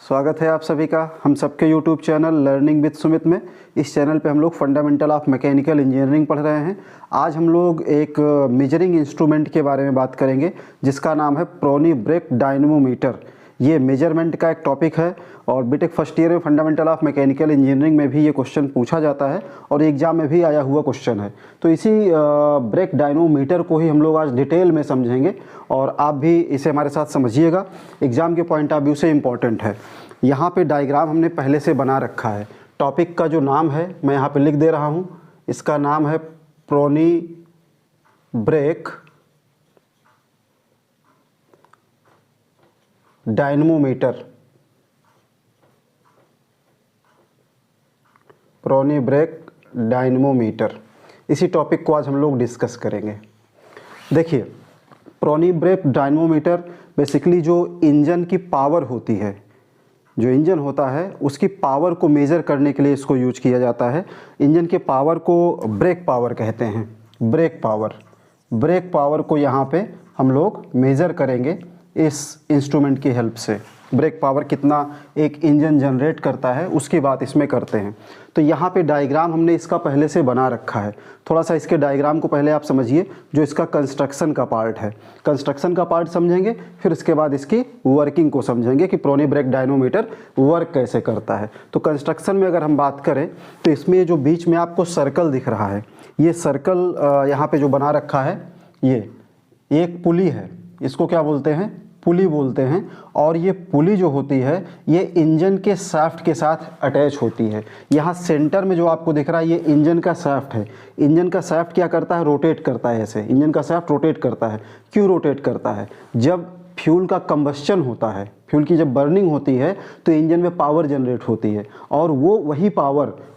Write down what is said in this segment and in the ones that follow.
स्वागत है आप सभी का हम सबके YouTube channel learning with Sumit में। इस चैनल पे हम लोग फंडामेंटल ऑफ मैकेनिकल इंजीनियरिंग पढ़ रहे हैं। आज हम लोग एक मेजरिंग इंस्ट्रूमेंट के बारे में बात करेंगे जिसका नाम है प्रोनी ब्रेक डायनमोमीटर। ये मेजरमेंट का एक टॉपिक है और बीटेक फर्स्ट ईयर में फंडामेंटल ऑफ मैकेनिकल इंजीनियरिंग में भी ये क्वेश्चन पूछा जाता है और एग्जाम में भी आया हुआ क्वेश्चन है। तो इसी ब्रेक डायनमोमीटर को ही हम लोग आज डिटेल में समझेंगे और आप भी इसे हमारे साथ समझिएगा, एग्ज़ाम के पॉइंट ऑफ व्यू से इम्पॉर्टेंट है। यहाँ पे डायग्राम हमने पहले से बना रखा है। टॉपिक का जो नाम है मैं यहाँ पे लिख दे रहा हूँ, इसका नाम है प्रोनी ब्रेक डायनमोमीटर। प्रोनी ब्रेक डायनमोमीटर, इसी टॉपिक को आज हम लोग डिस्कस करेंगे। देखिए, प्रोनी ब्रेक डायनमोमीटर बेसिकली जो इंजन की पावर होती है, जो इंजन होता है उसकी पावर को मेज़र करने के लिए इसको यूज किया जाता है। इंजन के पावर को ब्रेक पावर कहते हैं। ब्रेक पावर को यहाँ पे हम लोग मेज़र करेंगे इस इंस्ट्रूमेंट की हेल्प से। ब्रेक पावर कितना एक इंजन जनरेट करता है उसकी बात इसमें करते हैं। तो यहाँ पे डायग्राम हमने इसका पहले से बना रखा है। थोड़ा सा इसके डायग्राम को पहले आप समझिए, जो इसका कंस्ट्रक्शन का पार्ट है। कंस्ट्रक्शन का पार्ट समझेंगे, फिर इसके बाद इसकी वर्किंग को समझेंगे कि प्रोनी ब्रेक डायनमोमीटर वर्क कैसे करता है। तो कंस्ट्रक्शन में अगर हम बात करें तो इसमें जो बीच में आपको सर्कल दिख रहा है, ये सर्कल यहाँ पर जो बना रखा है, ये एक पुली है। इसको क्या बोलते हैं? पुली बोलते हैं। और ये पुली जो होती है ये इंजन के शाफ्ट के साथ अटैच होती है। यहाँ सेंटर में जो आपको दिख रहा है ये इंजन का शाफ्ट है। इंजन का शाफ्ट क्या करता है? रोटेट करता है। ऐसे इंजन का शाफ्ट रोटेट करता है। क्यों रोटेट करता है? जब फ्यूल का कंबस्चन होता है, फ्यूल की जब बर्निंग होती है तो इंजन में पावर जनरेट होती है और वो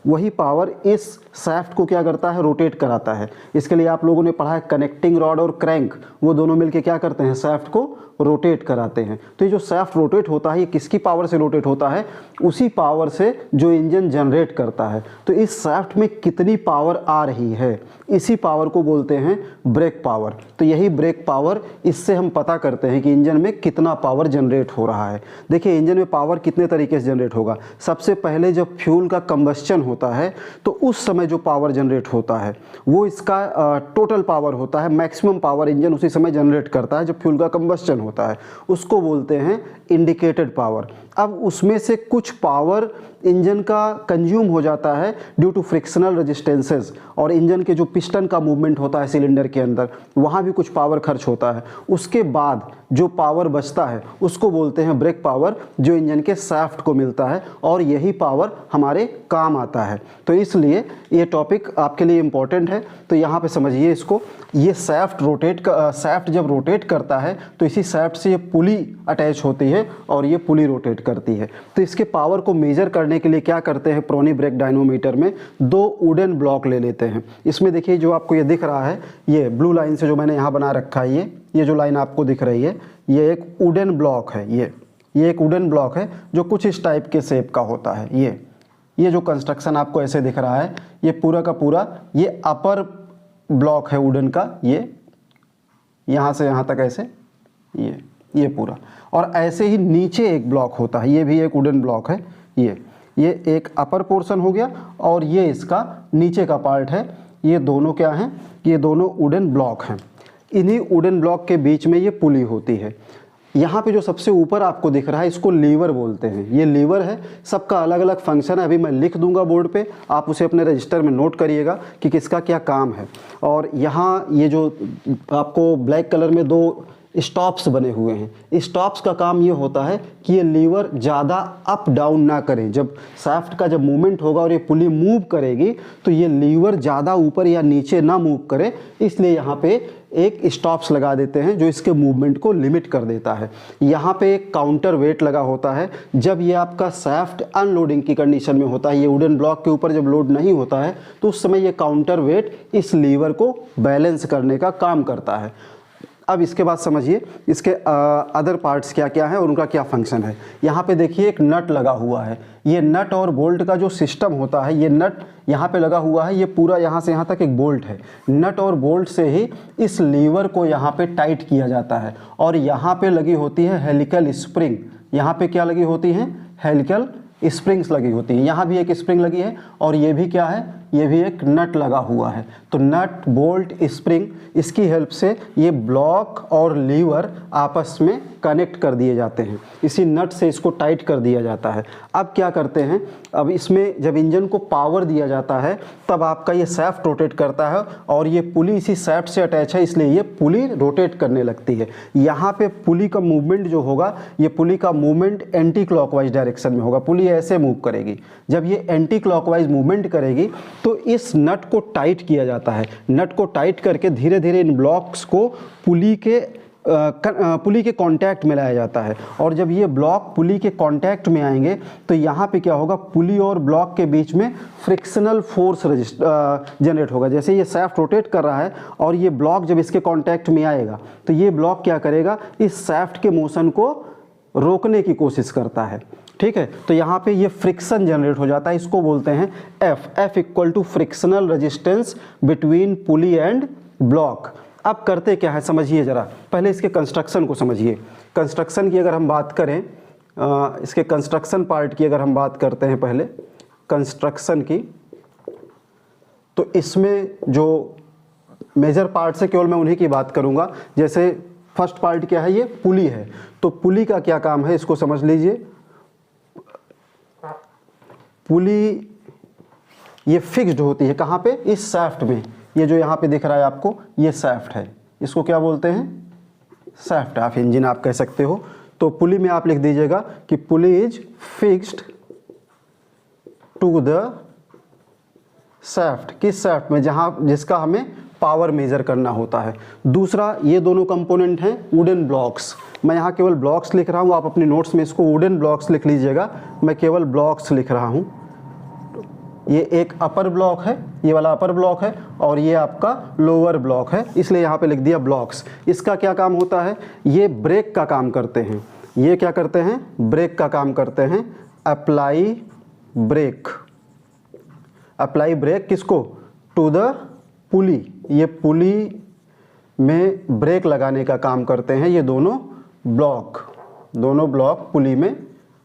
वही पावर इस शाफ्ट को क्या करता है? रोटेट कराता है। इसके लिए आप लोगों ने पढ़ा है कनेक्टिंग रॉड और क्रैंक, वो दोनों मिलके क्या करते हैं? शाफ्ट को रोटेट कराते हैं। तो ये जो शाफ्ट रोटेट होता है ये किसकी पावर से रोटेट होता है? उसी पावर से जो इंजन जनरेट करता है। तो इस शाफ्ट में कितनी पावर आ रही है, इसी पावर को बोलते हैं ब्रेक पावर। तो यही ब्रेक पावर, इससे हम पता करते हैं कि इंजन में कितना पावर जनरेट हो रहा है। देखिए, इंजन में पावर कितने तरीके से जनरेट होगा। सबसे पहले जब फ्यूल का कंबस्चन होता है तो उस समय जो पावर जनरेट होता है वो इसका टोटल पावर होता है। मैक्सिमम पावर इंजन उसी समय जनरेट करता है जब फ्यूल का कंबस्चन होता है, उसको बोलते हैं इंडिकेटेड पावर। अब उसमें से कुछ पावर इंजन का कंज्यूम हो जाता है ड्यू टू फ्रिक्शनल रेजिस्टेंसेस, और इंजन के जो पिस्टन का मूवमेंट होता है सिलेंडर के अंदर, वहाँ भी कुछ पावर खर्च होता है। उसके बाद जो पावर बचता है उसको बोलते हैं ब्रेक पावर, जो इंजन के शाफ्ट को मिलता है और यही पावर हमारे काम आता है। तो इसलिए ये टॉपिक आपके लिए इम्पॉर्टेंट है। तो यहाँ पे समझिए इसको, ये शाफ्ट जब रोटेट करता है तो इसी शाफ्ट से ये पुली अटैच होती है और ये पुली रोटेट करती है। तो इसके पावर को मेजर करने के लिए क्या करते हैं? प्रोनी ब्रेक डायनमोमीटर में दो वुडन ब्लॉक ले लेते हैं। इसमें देखिए जो आपको ये दिख रहा है, ये ब्लू लाइन से जो मैंने यहाँ बना रखा है, ये जो लाइन आपको दिख रही है ये एक वुडन ब्लॉक है। ये एक वुडन ब्लॉक है जो कुछ इस टाइप के शेप का होता है। ये जो कंस्ट्रक्शन आपको ऐसे दिख रहा है, ये पूरा का पूरा ये अपर ब्लॉक है वुडन का। ये यहाँ से यहाँ तक ऐसे ये पूरा, और ऐसे ही नीचे एक ब्लॉक होता है, ये भी एक वुडन ब्लॉक है। ये एक अपर पोर्शन हो गया और ये इसका नीचे का पार्ट है। ये दोनों क्या हैं? ये दोनों वुडन ब्लॉक हैं। इन्हीं वुडन ब्लॉक के बीच में ये पुली होती है। यहाँ पे जो सबसे ऊपर आपको दिख रहा है इसको लीवर बोलते हैं। ये लीवर है, सबका अलग अलग फंक्शन है। अभी मैं लिख दूंगा बोर्ड पे, आप उसे अपने रजिस्टर में नोट करिएगा कि किसका क्या काम है। और यहाँ ये जो आपको ब्लैक कलर में दो स्टॉप्स बने हुए हैं, स्टॉप्स का काम ये होता है कि ये लीवर ज़्यादा अप डाउन ना करें। जब शाफ्ट का जब मूवमेंट होगा और ये पुली मूव करेगी तो ये लीवर ज़्यादा ऊपर या नीचे ना मूव करे, इसलिए यहाँ पे एक स्टॉप्स लगा देते हैं जो इसके मूवमेंट को लिमिट कर देता है। यहाँ पे एक काउंटर वेट लगा होता है। जब ये आपका शाफ्ट अनलोडिंग की कंडीशन में होता है, ये वुडन ब्लॉक के ऊपर जब लोड नहीं होता है तो उस समय ये काउंटर वेट इस लीवर को बैलेंस करने का काम करता है। अब इसके बाद समझिए इसके अदर पार्ट्स क्या क्या है और उनका क्या फंक्शन है। यहाँ पे देखिए एक नट लगा हुआ है। ये नट और बोल्ट का जो सिस्टम होता है, ये नट यहाँ पे लगा हुआ है, ये पूरा यहाँ से यहाँ तक एक बोल्ट है। नट और बोल्ट से ही इस लीवर को यहाँ पे टाइट किया जाता है। और यहाँ पे लगी होती है हेलिकल स्प्रिंग। यहाँ पे क्या लगी होती है? हेलिकल स्प्रिंग्स लगी होती है। यहाँ भी एक स्प्रिंग लगी है और ये भी क्या है, ये भी एक नट लगा हुआ है। तो नट, बोल्ट, स्प्रिंग, इसकी हेल्प से ये ब्लॉक और लीवर आपस में कनेक्ट कर दिए जाते हैं। इसी नट से इसको टाइट कर दिया जाता है। अब क्या करते हैं, अब इसमें जब इंजन को पावर दिया जाता है तब आपका ये शाफ्ट रोटेट करता है और ये पुली इसी शाफ्ट से अटैच है, इसलिए ये पुली रोटेट करने लगती है। यहाँ पे पुली का मूवमेंट जो होगा, ये पुली का मूवमेंट एंटी क्लॉकवाइज डायरेक्शन में होगा। पुली ऐसे मूव करेगी। जब ये एंटी क्लॉकवाइज मूवमेंट करेगी तो इस नट को टाइट किया जाता है। नट को टाइट करके धीरे धीरे इन ब्लॉक्स को पुली के कांटेक्ट में लाया जाता है। और जब ये ब्लॉक पुली के कांटेक्ट में आएंगे तो यहाँ पे क्या होगा, पुली और ब्लॉक के बीच में फ्रिक्शनल फोर्स जनरेट होगा। जैसे ये शाफ्ट रोटेट कर रहा है और ये ब्लॉक जब इसके कांटेक्ट में आएगा तो ये ब्लॉक क्या करेगा, इस शाफ्ट के मोशन को रोकने की कोशिश करता है। ठीक है, तो यहाँ पे ये फ्रिक्शन जनरेट हो जाता है। इसको बोलते हैं F equal to frictional resistance between pulley and block. अब करते क्या है समझिए ज़रा, पहले इसके कंस्ट्रक्शन को समझिए। कंस्ट्रक्शन की अगर हम बात करें, इसके कंस्ट्रक्शन पार्ट की अगर हम बात करते हैं पहले कंस्ट्रक्शन की, तो इसमें जो मेजर पार्ट्स है केवल मैं उन्हीं की बात करूँगा। जैसे फर्स्ट पार्ट क्या है, ये पुली है। तो पुली का क्या काम है इसको समझ लीजिए। पुली ये फिक्स्ड होती है कहाँ पे, इस शाफ्ट में। ये जो यहाँ पे दिख रहा है आपको, ये शाफ्ट है। इसको क्या बोलते हैं, शाफ्ट ऑफ इंजन आप कह सकते हो। तो पुली में आप लिख दीजिएगा कि pulley is fixed to the shaft. किस शाफ्ट में, जहाँ जिसका हमें पावर मेजर करना होता है। दूसरा, ये दोनों कंपोनेंट हैं वुडन ब्लॉक्स। मैं यहाँ केवल ब्लॉक्स लिख रहा हूँ, आप अपनी नोट्स में इसको वुडन ब्लॉक्स लिख लीजिएगा। मैं केवल ब्लॉक्स लिख रहा हूँ। ये एक अपर ब्लॉक है, ये वाला अपर ब्लॉक है, और ये आपका लोअर ब्लॉक है, इसलिए यहाँ पे लिख दिया ब्लॉक्स। इसका क्या काम होता है, ये ब्रेक का काम करते हैं। ये क्या करते हैं, ब्रेक का काम करते हैं। अप्लाई ब्रेक, अप्लाई ब्रेक किसको, टू द पुली। ये पुली में ब्रेक लगाने का काम करते हैं। ये दोनों ब्लॉक पुली में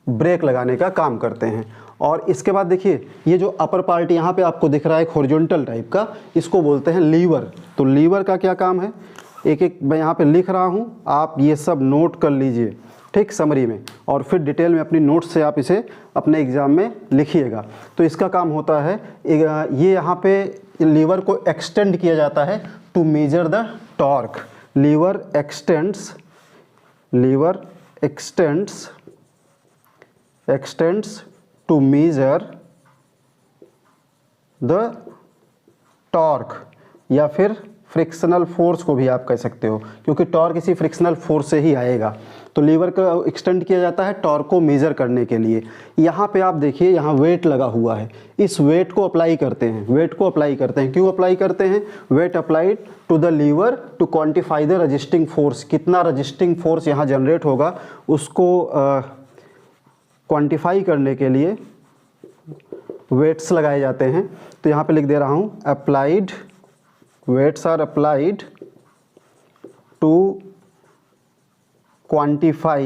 ब्रेक लगाने का काम करते हैं। और इसके बाद देखिए, ये जो अपर पार्ट यहाँ पे आपको दिख रहा है एक हॉरिजॉन्टल टाइप का, इसको बोलते हैं लीवर। तो लीवर का क्या काम है, एक एक मैं यहाँ पे लिख रहा हूँ, आप ये सब नोट कर लीजिए, ठीक, समरी में, और फिर डिटेल में अपनी नोट्स से आप इसे अपने एग्ज़ाम में लिखिएगा। तो इसका काम होता है, ये यहाँ पे लीवर को एक्सटेंड किया जाता है to measure the torque. Lever extends to measure the torque, या फिर फ्रिक्शनल फोर्स को भी आप कह सकते हो, क्योंकि टॉर्क इसी फ्रिक्शनल फोर्स से ही आएगा। तो लीवर का एक्सटेंड किया जाता है टॉर्क को मेजर करने के लिए। यहाँ पे आप देखिए, यहाँ वेट लगा हुआ है, इस वेट को अप्लाई करते हैं। क्यों अप्लाई करते हैं, weight applied to the lever to quantify the resisting force. कितना रजिस्टिंग फोर्स यहाँ जनरेट होगा उसको क्वांटिफाई करने के लिए वेट्स लगाए जाते हैं। तो यहाँ पे लिख दे रहा हूँ, applied weights are applied to quantify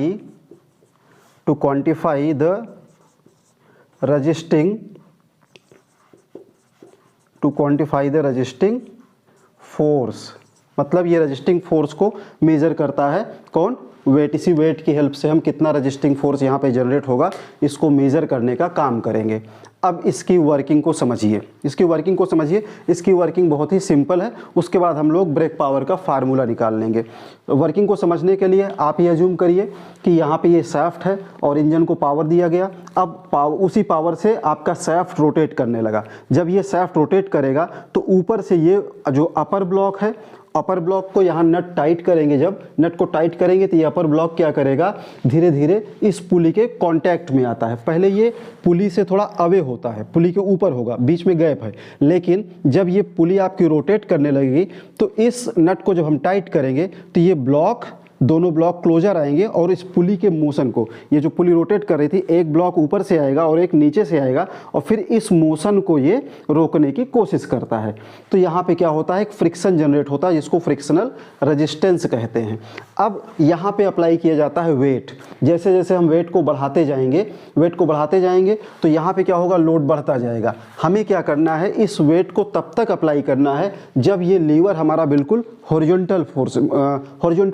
the resisting force। मतलब ये रजिस्टिंग फोर्स को मेजर करता है कौन, वेट। इसी वेट की हेल्प से हम कितना रजिस्टिंग फोर्स यहाँ पे जनरेट होगा इसको मेजर करने का काम करेंगे। अब इसकी वर्किंग को समझिए। इसकी वर्किंग बहुत ही सिंपल है। उसके बाद हम लोग ब्रेक पावर का फार्मूला निकाल लेंगे। वर्किंग को समझने के लिए आप ये अज्यूम करिए कि यहाँ पे ये शाफ्ट है और इंजन को पावर दिया गया। अब उसी पावर से आपका शाफ्ट रोटेट करने लगा। जब ये शाफ्ट रोटेट करेगा तो ऊपर से ये जो अपर ब्लॉक है, अपर ब्लॉक को यहाँ नट टाइट करेंगे। जब नट को टाइट करेंगे तो ये अपर ब्लॉक क्या करेगा, धीरे धीरे इस पुली के कांटेक्ट में आता है। पहले ये पुली से थोड़ा अवे होता है, पुली के ऊपर होगा, बीच में गैप है। लेकिन जब ये पुली आपकी रोटेट करने लगेगी तो इस नट को जब हम टाइट करेंगे तो ये ब्लॉक दोनों ब्लॉक क्लोजर आएंगे और इस पुली के मोशन को, ये जो पुली रोटेट कर रही थी, एक ब्लॉक ऊपर से आएगा और एक नीचे से आएगा और फिर इस मोशन को ये रोकने की कोशिश करता है। तो यहाँ पे क्या होता है, एक फ्रिक्शन जनरेट होता है जिसको फ्रिक्शनल रेजिस्टेंस कहते हैं। अब यहाँ पे अप्लाई किया जाता है वेट। जैसे जैसे हम वेट को बढ़ाते जाएंगे तो यहाँ पे क्या होगा, लोड बढ़ता जाएगा। हमें क्या करना है, इस वेट को तब तक अप्लाई करना है जब ये लीवर हमारा बिल्कुल हॉरिजॉन्टल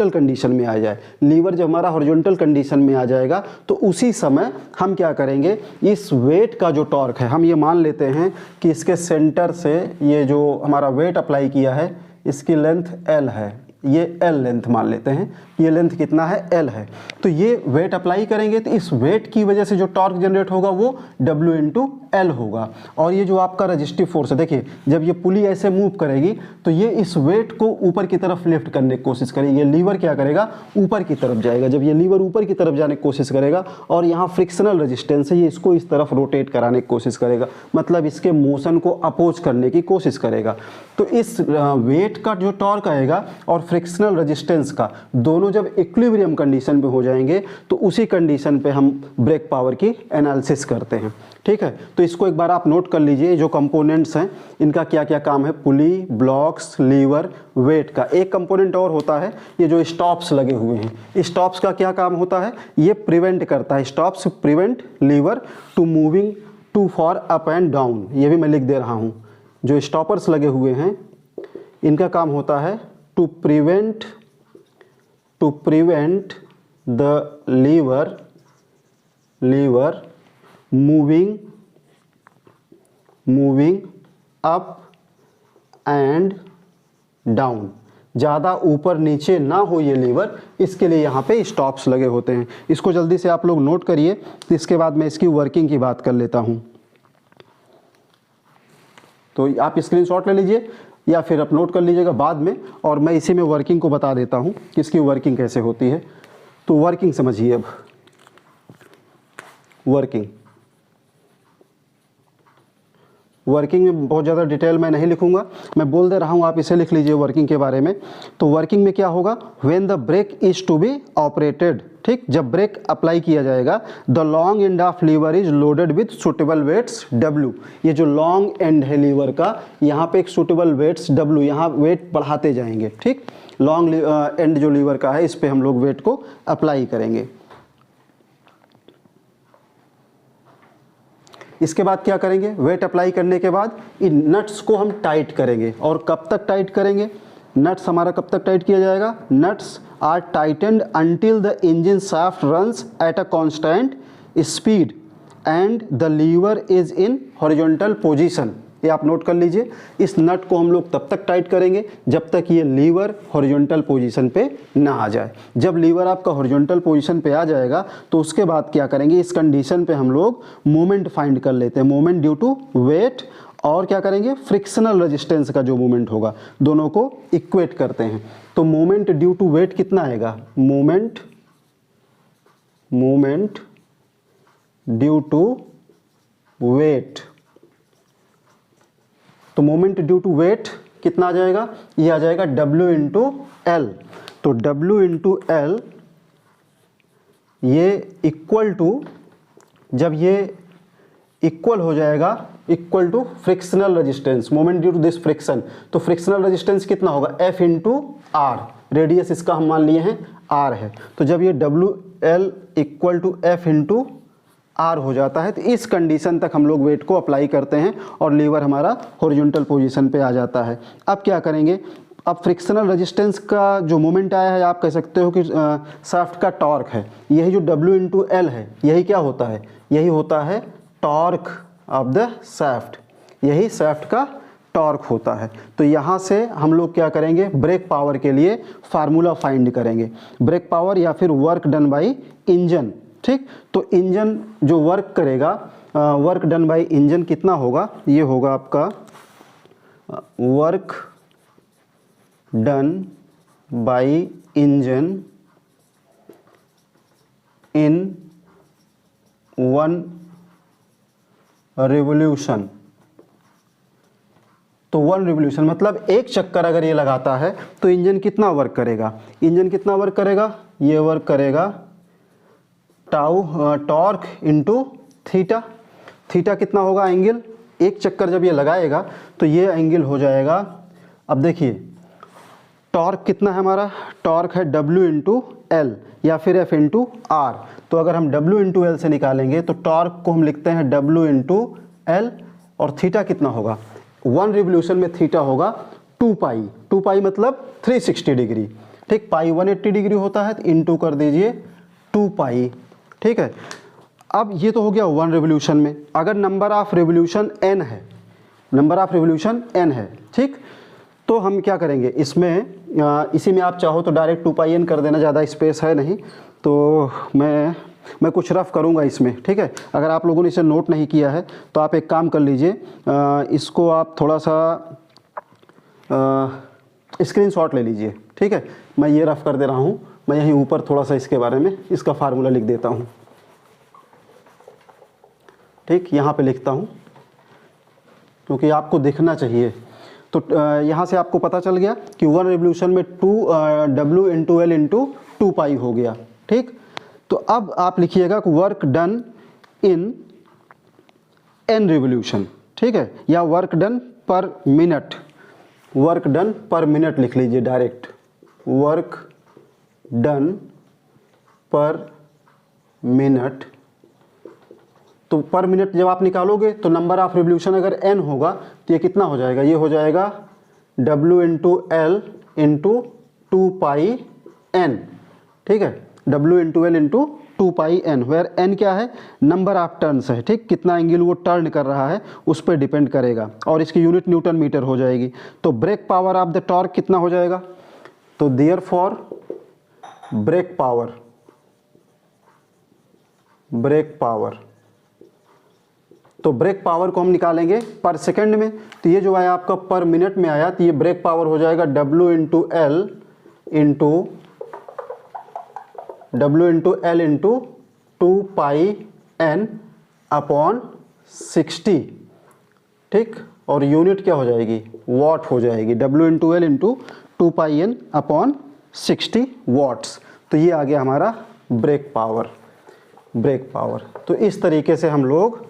कंडीशन में आ जाए। लीवर जब हमारा हॉरिजॉन्टल कंडीशन में आ जाएगा तो उसी समय हम क्या करेंगे, इस वेट का जो टॉर्क है, हम ये मान लेते हैं कि इसके सेंटर से ये जो हमारा वेट अप्लाई किया है इसकी लेंथ L है, ये L लेंथ मान लेते हैं, ये लेंथ कितना है, L है। तो ये वेट अप्लाई करेंगे तो इस वेट की वजह से जो टॉर्क जनरेट होगा वो W इंटू L होगा। और ये जो आपका रजिस्टिव फोर्स है, देखिए जब ये पुली ऐसे मूव करेगी तो ये इस वेट को ऊपर की तरफ लिफ्ट करने की कोशिश करेगी। ये लीवर क्या करेगा, ऊपर की तरफ जाएगा। जब ये लीवर ऊपर की तरफ जाने की कोशिश करेगा और यहाँ फ्रिक्शनल रजिस्टेंस है, ये इसको इस तरफ रोटेट कराने की कोशिश करेगा, मतलब इसके मोशन को अपोज करने की कोशिश करेगा। तो इस वेट का जो टॉर्क आएगा और फ्रिक्शनल रेजिस्टेंस का दोनों जब इक्विलिब्रियम कंडीशन पे हो जाएंगे तो उसी कंडीशन पे हम ब्रेक पावर की एनालिसिस करते हैं। ठीक है, तो इसको एक बार आप नोट कर लीजिए, जो कंपोनेंट्स हैं इनका क्या क्या काम है, पुली, ब्लॉक्स, लीवर, वेट का। एक कंपोनेंट और होता है, ये जो स्टॉप्स लगे हुए हैं, स्टॉप्स का क्या काम होता है, ये प्रिवेंट करता है, stops prevent lever to moving too far up and down. ये भी मैं लिख दे रहा हूँ। जो स्टॉपर्स लगे हुए हैं इनका काम होता है to prevent the lever moving up and down. ज़्यादा ऊपर नीचे ना हो ये लीवर, इसके लिए यहाँ पे स्टॉप्स लगे होते हैं। इसको जल्दी से आप लोग नोट करिए, तो इसके बाद मैं इसकी वर्किंग की बात कर लेता हूँ। तो आप स्क्रीनशॉट ले लीजिए या फिर आप नोट कर लीजिएगा बाद में, और मैं इसी में वर्किंग को बता देता हूँ कि इसकी वर्किंग कैसे होती है। तो वर्किंग समझिए। अब वर्किंग में बहुत ज़्यादा डिटेल मैं नहीं लिखूंगा, मैं बोल दे रहा हूँ, आप इसे लिख लीजिए वर्किंग के बारे में। तो वर्किंग में क्या होगा, when the brake is to be operated, ठीक, जब ब्रेक अप्लाई किया जाएगा, the long end of lever is loaded with suitable weights W। ये जो लॉन्ग एंड है लीवर का, यहाँ पे एक सुटेबल वेट्स W, यहाँ वेट बढ़ाते जाएंगे। ठीक, लॉन्ग एंड जो लीवर का है इस पे हम लोग वेट को अप्लाई करेंगे। इसके बाद क्या करेंगे, वेट अप्लाई करने के बाद इन नट्स को हम टाइट करेंगे। और कब तक टाइट करेंगे, नट्स हमारा कब तक टाइट किया जाएगा, nuts are tightened until the engine shaft runs at a constant speed and the lever is in horizontal position. ये आप नोट कर लीजिए। इस नट को हम लोग तब तक टाइट करेंगे जब तक ये लीवर हॉरिजॉन्टल पोजीशन पे ना आ जाए। जब लीवर आपका हॉरिजॉन्टल पोजीशन पे आ जाएगा तो उसके बाद क्या करेंगे, इस कंडीशन पे हम लोग मोमेंट फाइंड कर लेते हैं, मोमेंट ड्यू टू वेट, और क्या करेंगे, फ्रिक्शनल रेजिस्टेंस का जो मोमेंट होगा, दोनों को इक्वेट करते हैं। तो मोमेंट ड्यू टू वेट कितना आएगा, मोमेंट ड्यू टू वेट। तो मोमेंट ड्यू टू वेट कितना आ जाएगा, ये आ जाएगा W इंटू L। तो W इंटू L ये इक्वल टू, जब ये इक्वल हो जाएगा, equal to frictional resistance, moment due to this friction. तो फ्रिक्शनल रेजिस्टेंस कितना होगा, F इंटू R, रेडियस इसका हम मान लिए हैं R है। तो जब ये WL equal to F into R हो जाता है तो इस कंडीशन तक हम लोग वेट को अप्लाई करते हैं और लीवर हमारा हॉरिजॉन्टल पोजीशन पे आ जाता है। अब क्या करेंगे, अब फ्रिक्शनल रेजिस्टेंस का जो मोमेंट आया है, आप कह सकते हो कि शाफ्ट का टॉर्क है, यही जो W इंटू L है, यही क्या होता है, यही होता है टॉर्क ऑफ द शाफ्ट, यही शाफ्ट का टॉर्क होता है। तो यहाँ से हम लोग क्या करेंगे, ब्रेक पावर के लिए फार्मूला फाइंड करेंगे, ब्रेक पावर या फिर वर्क डन बाई इंजन। ठीक, तो इंजन जो वर्क करेगा, वर्क डन बाई इंजन कितना होगा, ये होगा आपका work done by engine in 1 revolution तो 1 रिवोल्यूशन मतलब एक चक्कर अगर ये लगाता है तो इंजन कितना वर्क करेगा, इंजन कितना वर्क करेगा, ये वर्क करेगा tau torque into theta. Theta कितना होगा एंगल, एक चक्कर जब ये लगाएगा तो ये एंगल हो जाएगा, अब देखिए टॉर्क कितना है हमारा, टॉर्क है W इंटू एल या फिर F इंटू आर। तो अगर हम W इंटू एल से निकालेंगे तो टॉर्क को हम लिखते हैं W इंटू एल, और थीटा कितना होगा, 1 रिवोल्यूशन में थीटा होगा 2 पाई, 2 पाई मतलब 360 डिग्री, ठीक, पाई 180 डिग्री होता है तो इंटू कर दीजिए 2 पाई, ठीक है। अब ये तो हो गया 1 रिवोल्यूशन में। अगर नंबर ऑफ रिवोल्यूशन n है, नंबर ऑफ रिवोल्यूशन n है, ठीक, तो हम क्या करेंगे इसमें, इसी में आप चाहो तो डायरेक्ट 2 पाई n कर देना, ज़्यादा स्पेस है नहीं, तो मैं कुछ रफ करूँगा इसमें, ठीक है। अगर आप लोगों ने इसे नोट नहीं किया है तो आप एक काम कर लीजिए, इसको आप थोड़ा सा स्क्रीनशॉट ले लीजिए, ठीक है। मैं ये रफ कर दे रहा हूँ, मैं यहीं ऊपर थोड़ा सा इसके बारे में इसका फार्मूला लिख देता हूँ, ठीक, यहाँ पे लिखता हूँ क्योंकि आपको दिखना चाहिए। तो यहाँ से आपको पता चल गया कि 1 रिवोल्यूशन में W इंटू एल इंटू 2 पाई हो गया, ठीक। तो अब आप लिखिएगा work done in n revolution, ठीक है, या वर्क डन पर मिनट, वर्क डन पर मिनट लिख लीजिए डायरेक्ट, वर्क डन पर मिनट। तो पर मिनट जब आप निकालोगे तो नंबर ऑफ रिवोल्यूशन अगर n होगा तो ये कितना हो जाएगा, ये हो जाएगा W into L into 2 pi n, ठीक है, W into L into 2 pi n, where n क्या है, नंबर ऑफ टर्न्स है, ठीक, कितना एंगल वो टर्न कर रहा है उस पर डिपेंड करेगा, और इसकी यूनिट न्यूटन मीटर हो जाएगी। तो brake power of the torque कितना हो जाएगा, तो therefore brake power, brake power, तो ब्रेक पावर को हम निकालेंगे पर सेकंड में, तो ये जो आया आपका पर मिनट में आया, तो ये ब्रेक पावर हो जाएगा W into L into 2 pi n upon 60, ठीक, और यूनिट क्या हो जाएगी, वॉट हो जाएगी, W into L into 2 pi n upon 60 watts. तो ये आ गया हमारा ब्रेक पावर, ब्रेक पावर। तो इस तरीके से हम लोग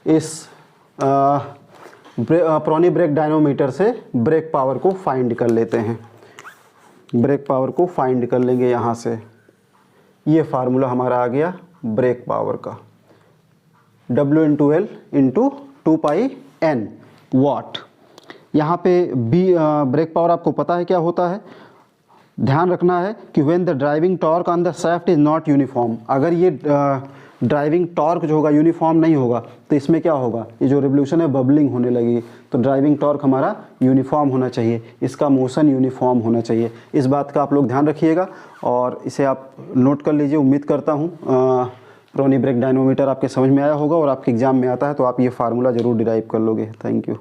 इस प्रोनी ब्रेक डायनोमीटर से ब्रेक पावर को फाइंड कर लेते हैं, ब्रेक पावर को फाइंड कर लेंगे यहाँ से। ये फार्मूला हमारा आ गया ब्रेक पावर का, W into L into 2 pi n what. यहाँ पे ब्रेक पावर आपको पता है क्या होता है, ध्यान रखना है कि when the driving torque on the shaft is not uniform, अगर ये ड्राइविंग टॉर्क जो होगा यूनिफॉर्म नहीं होगा तो इसमें क्या होगा, ये जो रिवोल्यूशन है बबलिंग होने लगेगी। तो ड्राइविंग टॉर्क हमारा यूनिफॉर्म होना चाहिए, इसका मोशन यूनिफॉर्म होना चाहिए, इस बात का आप लोग ध्यान रखिएगा और इसे आप नोट कर लीजिए। उम्मीद करता हूँ प्रोनी ब्रेक डायनोमीटर आपके समझ में आया होगा और आपके एग्जाम में आता है तो आप ये फार्मूला ज़रूर डिराइव कर लोगे। Thank you.